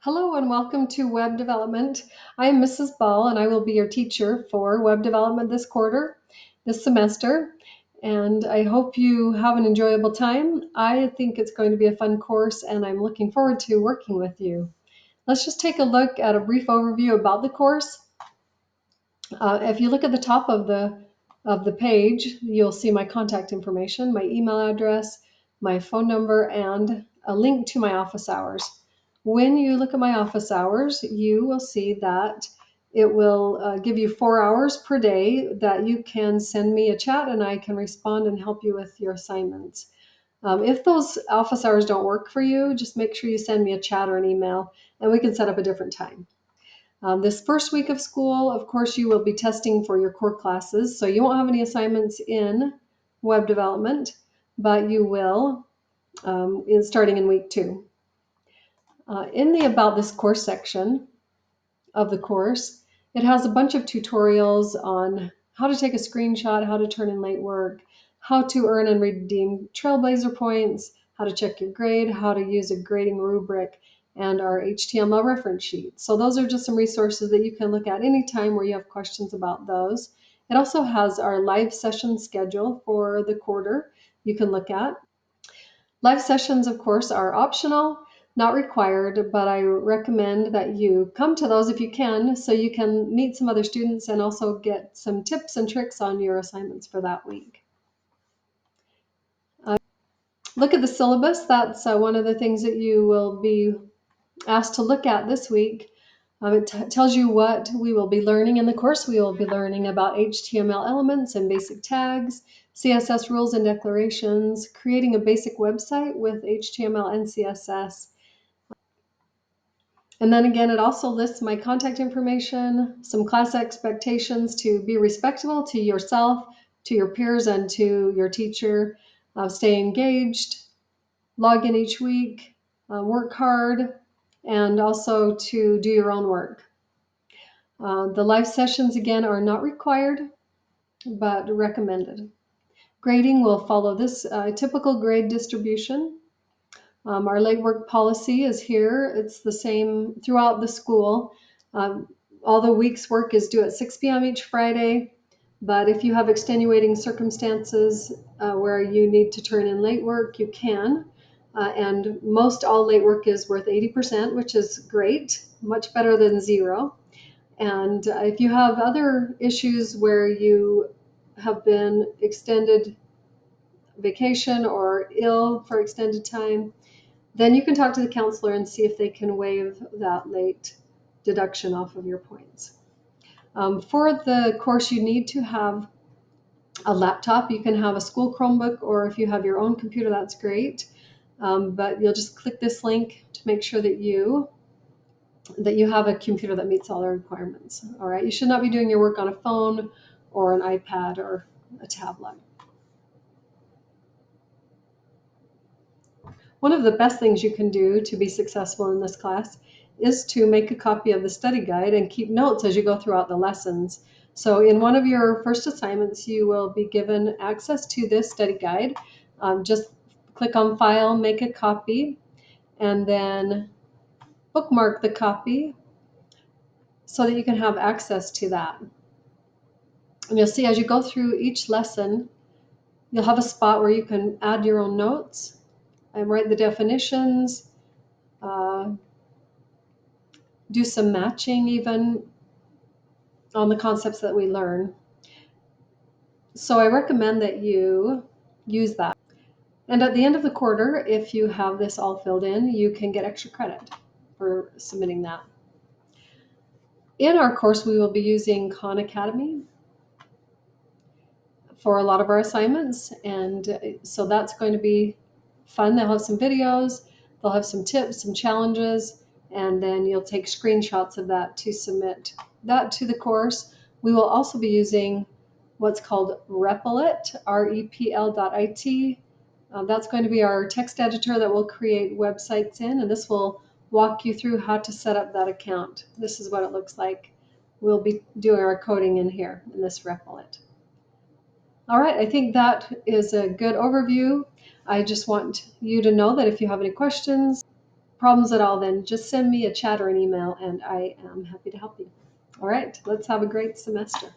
Hello and welcome to Web Development. I am Mrs. Ball and I will be your teacher for Web Development this semester, and I hope you have an enjoyable time. I think it's going to be a fun course and I'm looking forward to working with you. Let's just take a look at a brief overview about the course. If you look at the top of the page, you'll see my contact information, my email address, my phone number, and a link to my office hours. When you look at my office hours, you will see that it will give you 4 hours per day that you can send me a chat and I can respond and help you with your assignments. If those office hours don't work for you, just make sure you send me a chat or an email and we can set up a different time. This first week of school, of course, you will be testing for your core classes, so you won't have any assignments in web development, but you will starting in week 2. In the About This Course section of the course, it has a bunch of tutorials on how to take a screenshot, how to turn in late work, how to earn and redeem Trailblazer points, how to check your grade, how to use a grading rubric, and our HTML reference sheet. So those are just some resources that you can look at anytime where you have questions about those. It also has our live session schedule for the quarter you can look at. Live sessions, of course, are optional, not required, but I recommend that you come to those if you can so you can meet some other students and also get some tips and tricks on your assignments for that week. Look at the syllabus. That's one of the things that you will be asked to look at this week. It tells you what we will be learning in the course. We will be learning about HTML elements and basic tags, CSS rules and declarations, creating a basic website with HTML and CSS. And then again, it also lists my contact information, some class expectations to be respectful to yourself, to your peers, and to your teacher. Stay engaged, log in each week, work hard, and also to do your own work. The live sessions, again, are not required, but recommended. Grading will follow this typical grade distribution. Our late work policy is here. It's the same throughout the school. All the week's work is due at 6 p.m. each Friday, but if you have extenuating circumstances where you need to turn in late work, you can. And most all late work is worth 80%, which is great, much better than zero. And if you have other issues where you have been extended vacation or ill for extended time, then you can talk to the counselor and see if they can waive that late deduction off of your points. For the course, you need to have a laptop. You can have a school Chromebook, or if you have your own computer, that's great. But you'll just click this link to make sure that you have a computer that meets all the requirements. All right, you should not be doing your work on a phone or an iPad or a tablet. One of the best things you can do to be successful in this class is to make a copy of the study guide and keep notes as you go throughout the lessons. So in one of your first assignments, you will be given access to this study guide. Just click on File, make a copy, and then bookmark the copy so that you can have access to that. And you'll see as you go through each lesson, you'll have a spot where you can add your own notes and write the definitions, do some matching even on the concepts that we learn. So I recommend that you use that. And at the end of the quarter, if you have this all filled in, you can get extra credit for submitting that. In our course, we will be using Khan Academy for a lot of our assignments, and so that's going to be fun. They'll have some videos, they'll have some tips, some challenges, and then you'll take screenshots of that to submit that to the course. We will also be using what's called Repl.it, REPL.IT. That's going to be our text editor that we'll create websites in, and this will walk you through how to set up that account. This is what it looks like. We'll be doing our coding in here in this Repl.it. All right, I think that is a good overview. I just want you to know that if you have any questions, problems at all, then just send me a chat or an email, and I am happy to help you. All right, let's have a great semester.